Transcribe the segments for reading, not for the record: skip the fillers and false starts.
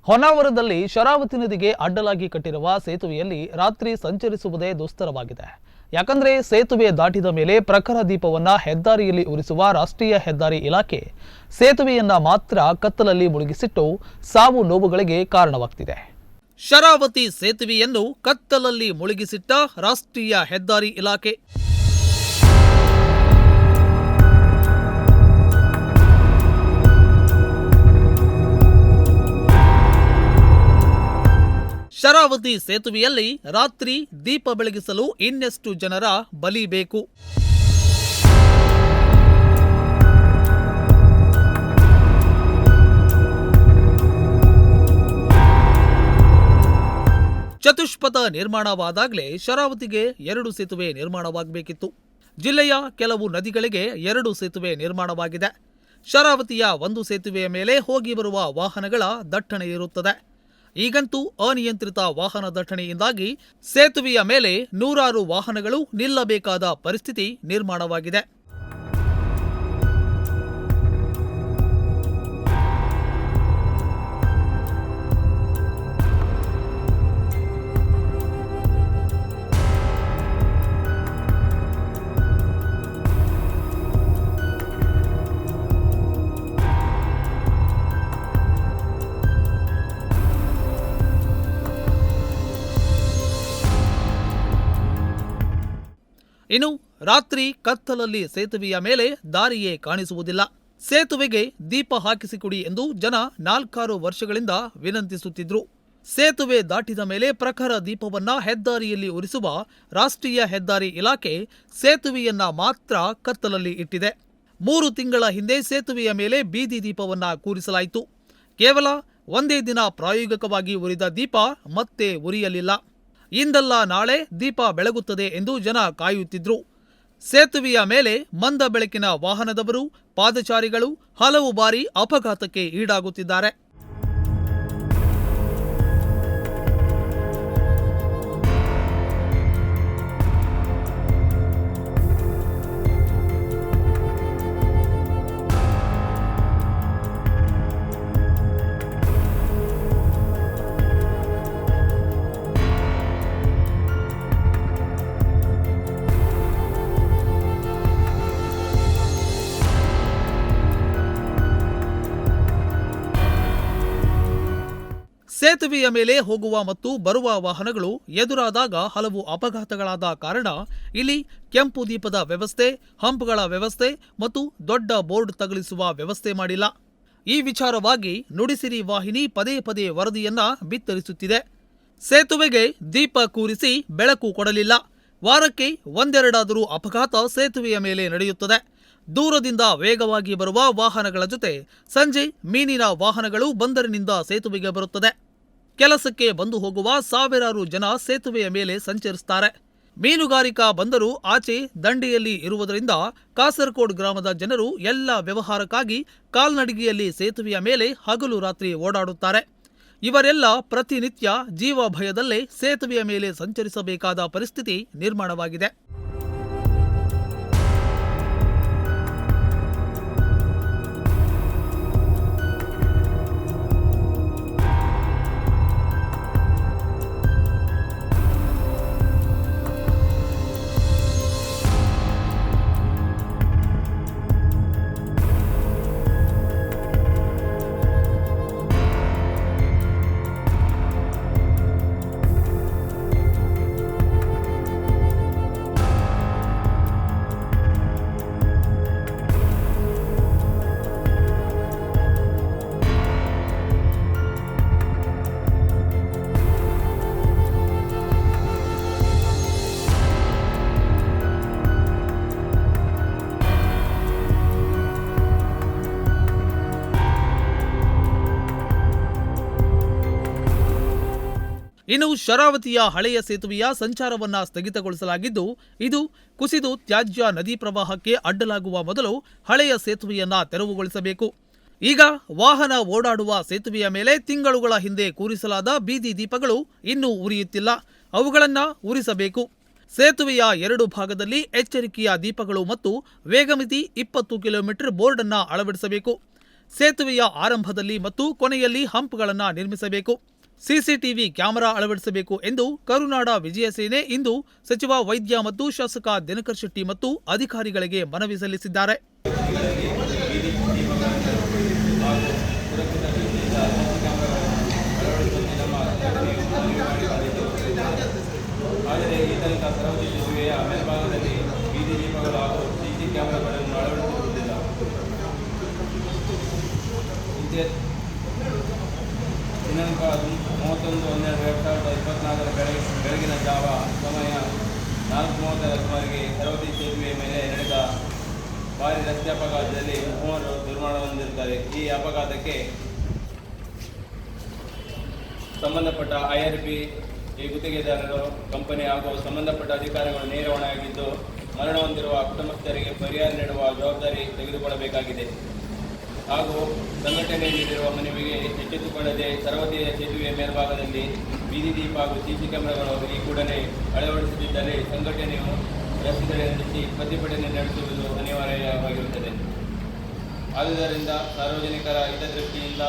ಹೊನ್ನಾವರದಲ್ಲಿ ಶರಾವತಿ ನದಿಗೆ ಅಡ್ಡಲಾಗಿ ಕಟ್ಟಿರುವ ಸೇತುವೆಯಲ್ಲಿ ರಾತ್ರಿ ಸಂಚರಿಸುವುದೇ ದುಸ್ತರವಾಗಿದೆ. ಯಾಕಂದ್ರೆ ಸೇತುವೆ ದಾಟಿದ ಮೇಲೆ ಪ್ರಖರ ದೀಪವನ್ನ ಹೆದ್ದಾರಿಯಲ್ಲಿ ಉರಿಸುವ ರಾಷ್ಟ್ರೀಯ ಹೆದ್ದಾರಿ ಇಲಾಖೆ ಸೇತುವೆಯನ್ನ ಮಾತ್ರ ಕತ್ತಲಲ್ಲಿ ಮುಳುಗಿಸಿಟ್ಟು ಸಾವು ನೋವುಗಳಿಗೆ ಕಾರಣವಾಗ್ತಿದೆ. ಶರಾವತಿ ಸೇತುವೆಯನ್ನು ಕತ್ತಲಲ್ಲಿ ಮುಳುಗಿಸಿಟ್ಟ ರಾಷ್ಟ್ರೀಯ ಹೆದ್ದಾರಿ ಇಲಾಖೆ. ಶರಾವತಿ ಸೇತುವೆಯಲ್ಲಿ ರಾತ್ರಿ ದೀಪ ಬೆಳಗಿಸಲು ಇನ್ನೆಷ್ಟು ಜನರ ಬಲಿ ಬೇಕು? ಚತುಷ್ಪಥ ನಿರ್ಮಾಣವಾದಾಗಲೇ ಶರಾವತಿಗೆ 2 ಸೇತುವೆ ನಿರ್ಮಾಣವಾಗಬೇಕಿತ್ತು. ಜಿಲ್ಲೆಯ ಕೆಲವು ನದಿಗಳಿಗೆ 2 ಸೇತುವೆ ನಿರ್ಮಾಣವಾಗಿದೆ. ಶರಾವತಿಯ 1 ಸೇತುವೆಯ ಮೇಲೆ ಹೋಗಿ ಬರುವ ವಾಹನಗಳ ದಟ್ಟಣೆ ಇರುತ್ತದೆ. ಈಗಂತೂ ಅನಿಯಂತ್ರಿತ ವಾಹನ ದಟ್ಟಣೆಯಿಂದಾಗಿ ಸೇತುವೆಯ ಮೇಲೆ ನೂರಾರು ವಾಹನಗಳು ನಿಲ್ಲಬೇಕಾದ ಪರಿಸ್ಥಿತಿ ನಿರ್ಮಾಣವಾಗಿದೆ. ಇನ್ನು ರಾತ್ರಿ ಕತ್ತಲಲ್ಲಿ ಸೇತುವೆಯ ಮೇಲೆ ದಾರಿಯೇ ಕಾಣಿಸುವುದಿಲ್ಲ. ಸೇತುವೆಗೆ ದೀಪ ಹಾಕಿಸಿಕೊಡಿ ಎಂದು ಜನ 4 ವರ್ಷಗಳಿಂದ ವಿನಂತಿಸುತ್ತಿದ್ರು. ಸೇತುವೆ ದಾಟಿದ ಮೇಲೆ ಪ್ರಖರ ದೀಪವನ್ನ ಹೆದ್ದಾರಿಯಲ್ಲಿ ಉರಿಸುವ ರಾಷ್ಟ್ರೀಯ ಹೆದ್ದಾರಿ ಇಲಾಖೆ ಸೇತುವೆಯನ್ನ ಮಾತ್ರ ಕತ್ತಲಲ್ಲಿ ಇಟ್ಟಿದೆ. 3 ತಿಂಗಳ ಹಿಂದೆ ಸೇತುವೆಯ ಮೇಲೆ ಬೀದಿ ದೀಪವನ್ನ ಕೂರಿಸಲಾಯಿತು. ಕೇವಲ ಒಂದೇ ದಿನ ಪ್ರಾಯೋಗಿಕವಾಗಿ ಉರಿದ ದೀಪ ಮತ್ತೆ ಉರಿಯಲಿಲ್ಲ. ಇಂದಲ್ಲ ನಾಳೆ ದೀಪ ಬೆಳಗುತ್ತದೆ ಎಂದು ಜನ ಕಾಯುತ್ತಿದ್ರು. ಸೇತುವೆಯ ಮೇಲೆ ಮಂದ ಬೆಳಕಿನ ವಾಹನದವರು, ಪಾದಚಾರಿಗಳು ಹಲವು ಬಾರಿ ಅಪಘಾತಕ್ಕೆ ಈಡಾಗುತ್ತಿದ್ದಾರೆ. ಸೇತುವೆಯ ಮೇಲೆ ಹೋಗುವ ಮತ್ತು ಬರುವ ವಾಹನಗಳು ಎದುರಾದಾಗ ಹಲವು ಅಪಘಾತಗಳಾದ ಕಾರಣ ಇಲ್ಲಿ ಕೆಂಪು ದೀಪದ ವ್ಯವಸ್ಥೆ, ಹಂಪ್ಗಳ ವ್ಯವಸ್ಥೆ ಮತ್ತು ದೊಡ್ಡ ಬೋರ್ಡ್ ತಗುಲಿಸುವ ವ್ಯವಸ್ಥೆ ಮಾಡಿಲ್ಲ. ಈ ವಿಚಾರವಾಗಿ ನುಡಿಸಿರಿ ವಾಹಿನಿ ಪದೇ ಪದೇ ವರದಿಯನ್ನ ಬಿತ್ತರಿಸುತ್ತಿದೆ. ಸೇತುವೆಗೆ ದೀಪ ಕೂರಿಸಿ ಬೆಳಕು ಕೊಡಲಿಲ್ಲ. ವಾರಕ್ಕೆ ಒಂದೆರಡಾದರೂ ಅಪಘಾತ ಸೇತುವೆಯ ಮೇಲೆ ನಡೆಯುತ್ತದೆ. ದೂರದಿಂದ ವೇಗವಾಗಿ ಬರುವ ವಾಹನಗಳ ಜೊತೆ ಸಂಜೆ ಮೀನಿನ ವಾಹನಗಳು ಬಂದರಿನಿಂದ ಸೇತುವೆಗೆ ಬರುತ್ತದೆ. ಕೆಲಸಕ್ಕೆ ಬಂದು ಹೋಗುವ ಸಾವಿರಾರು ಜನ ಸೇತುವೆಯ ಮೇಲೆ ಸಂಚರಿಸುತ್ತಾರೆ. ಮೀನುಗಾರಿಕಾ ಬಂದರು ಆಚೆ ದಂಡೆಯಲ್ಲಿ ಇರುವುದರಿಂದ ಕಾಸರಕೋಡ್ ಗ್ರಾಮದ ಜನರು ಎಲ್ಲ ವ್ಯವಹಾರಕ್ಕಾಗಿ ಕಾಲ್ನಡಿಗೆಯಲ್ಲಿ ಸೇತುವೆಯ ಮೇಲೆ ಹಗಲು ರಾತ್ರಿ ಓಡಾಡುತ್ತಾರೆ. ಇವರೆಲ್ಲ ಪ್ರತಿನಿತ್ಯ ಜೀವ ಭಯದಲ್ಲೇ ಸೇತುವೆಯ ಮೇಲೆ ಸಂಚರಿಸಬೇಕಾದ ಪರಿಸ್ಥಿತಿ ನಿರ್ಮಾಣವಾಗಿದೆ. ಇನ್ನು ಶರಾವತಿಯ ಹಳೆಯ ಸೇತುವೆಯ ಸಂಚಾರವನ್ನ ಸ್ಥಗಿತಗೊಳಿಸಲಾಗಿದ್ದು, ಇದು ಕುಸಿದು ತ್ಯಾಜ್ಯ ನದಿ ಪ್ರವಾಹಕ್ಕೆ ಅಡ್ಡಲಾಗುವ ಮೊದಲು ಹಳೆಯ ಸೇತುವೆಯನ್ನ ತೆರವುಗೊಳಿಸಬೇಕು. ಈಗ ವಾಹನ ಓಡಾಡುವ ಸೇತುವೆಯ ಮೇಲೆ ತಿಂಗಳುಗಳ ಹಿಂದೆ ಕೂರಿಸಲಾದ ಬೀದಿ ದೀಪಗಳು ಇನ್ನೂ ಉರಿಯುತ್ತಿಲ್ಲ. ಅವುಗಳನ್ನು ಉರಿಸಬೇಕು. ಸೇತುವೆಯ 2 ಭಾಗದಲ್ಲಿ ಎಚ್ಚರಿಕೆಯ ದೀಪಗಳು ಮತ್ತು ವೇಗಮಿತಿ 20 ಕಿಲೋಮೀಟರ್ ಬೋರ್ಡ್ ಅನ್ನು ಅಳವಡಿಸಬೇಕು. ಸೇತುವೆಯ ಆರಂಭದಲ್ಲಿ ಮತ್ತು ಕೊನೆಯಲ್ಲಿ ಹಂಪ್ಗಳನ್ನು ನಿರ್ಮಿಸಬೇಕು. ಸಿಸಿಟಿವಿ ಕ್ಯಾಮೆರಾ ಅಳವಡಿಸಬೇಕು ಎಂದು ಕರುನಾಡ ವಿಜಯ ಸೇನೆ ಇಂದು ಸಚಿವ ವೈದ್ಯ ಮತ್ತು ಶಾಸಕ ದಿನಕರ್ ಶೆಟ್ಟಿ ಮತ್ತು ಅಧಿಕಾರಿಗಳಿಗೆ ಮನವಿ ಸಲ್ಲಿಸಿದ್ದಾರೆ. ಆದರೆ ಈ ತನಕ ಸರೌದಿ ಸೇತುವೆಯ ಮೇಲ್ಭಾಗದಲ್ಲಿ ಬೀದಿ ದೀಪಗಳು ಹಾಗೂ ಸಿಸಿ ಕ್ಯಾಮೆರಾಗಳನ್ನು ಅಳವಡಿಸಿರುವುದಿಲ್ಲ. ದಿನಾಂಕ 31/12/2024 ಬೆಳಗಿನ ಜಾವ ಸಮಯ 4:30 ಸುಮಾರಿಗೆ ಸರೌದಿ ಸೇತುವೆಯ ಮೇಲೆ ನಡೆದ ಭಾರೀ ರಸ್ತೆ ಅಪಘಾತದಲ್ಲಿ 3 ದುರ್ಮರಣ ಹೊಂದಿರುತ್ತಾರೆ. ಈ ಅಪಘಾತಕ್ಕೆ ಸಂಬಂಧಪಟ್ಟ IRP ಗುತ್ತಿಗೆದಾರರು, ಕಂಪನಿ ಹಾಗೂ ಸಂಬಂಧಪಟ್ಟ ಅಧಿಕಾರಿಗಳು ನೇರ ಹೊಣೆಯಾಗಿದ್ದು, ಮರಣ ಹೊಂದಿರುವ ಕುಟುಂಬಸ್ಥರಿಗೆ ಪರಿಹಾರ ನೀಡುವ ಜವಾಬ್ದಾರಿ ತೆಗೆದುಕೊಳ್ಳಬೇಕಾಗಿದೆ. ಹಾಗೂ ಸಂಘಟನೆ ನೀಡಿರುವ ಮನವಿಗೆ ಎಚ್ಚೆತ್ತುಕೊಳ್ಳದೆ ಸರವತಿಯ ಸೇತುವೆಯ ಮೇಲ್ಭಾಗದಲ್ಲಿ ಬೀದಿ ದೀಪ ಹಾಗೂ ಸಿಸಿ ಕ್ಯಾಮೆರಾಗಳು ಈ ಕೂಡಲೇ ಅಳವಡಿಸದಿದ್ದರೆ ಸಂಘಟನೆಯು ರಸ್ತೆ ತಡೆ ನಡೆಸಿ ಪ್ರತಿಭಟನೆ ನಡೆಸುವುದು ಅನಿವಾರ್ಯವಾಗಿರುತ್ತದೆ. ಆದುದರಿಂದ ಸಾರ್ವಜನಿಕರ ಹಿತದೃಷ್ಟಿಯಿಂದ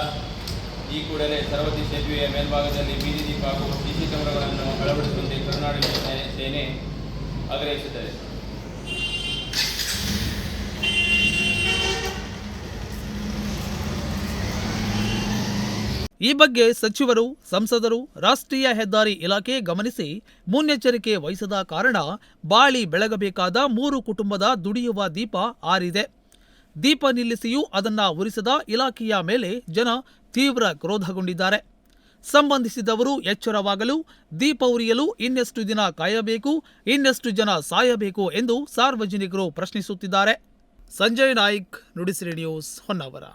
ಈ ಕೂಡಲೇ ಸರವತಿ ಸೇತುವೆಯ ಮೇಲ್ಭಾಗದಲ್ಲಿ ಬೀದಿ ದೀಪ ಹಾಗೂ ಸಿಸಿ ಕ್ಯಾಮೆರಾಗಳನ್ನು ಅಳವಡಿಸುವಂತೆ ಕರುನಾಡ ವಿಜಯ ಸೇನೆ ಆಗ್ರಹಿಸುತ್ತದೆ. ಈ ಬಗ್ಗೆ ಸಚಿವರು, ಸಂಸದರು, ರಾಷ್ಟ್ರೀಯ ಹೆದ್ದಾರಿ ಇಲಾಖೆ ಗಮನಿಸಿ ಮುನ್ನೆಚ್ಚರಿಕೆ ವಹಿಸದ ಕಾರಣ ಬಾಳಿ ಬೆಳಗಬೇಕಾದ 3 ಕುಟುಂಬದ ದುಡಿಯುವ ದೀಪ ಆರಿದೆ. ದೀಪ ನಿಲ್ಲಿಸಿಯೂ ಅದನ್ನ ಉರಿಸದ ಇಲಾಖೆಯ ಮೇಲೆ ಜನ ತೀವ್ರ ಕ್ರೋಧಗೊಂಡಿದ್ದಾರೆ. ಸಂಬಂಧಿಸಿದವರು ಎಚ್ಚರವಾಗಲು, ದೀಪ ಉರಿಯಲು ಇನ್ನೆಷ್ಟು ದಿನ ಕಾಯಬೇಕು, ಇನ್ನೆಷ್ಟು ಜನ ಸಾಯಬೇಕು ಎಂದು ಸಾರ್ವಜನಿಕರು ಪ್ರಶ್ನಿಸುತ್ತಿದ್ದಾರೆ. ಸಂಜಯ್ ನಾಯ್ಕ್, ನುಡಿಸಿರಿ ನ್ಯೂಸ್, ಹೊನ್ನಾವರ.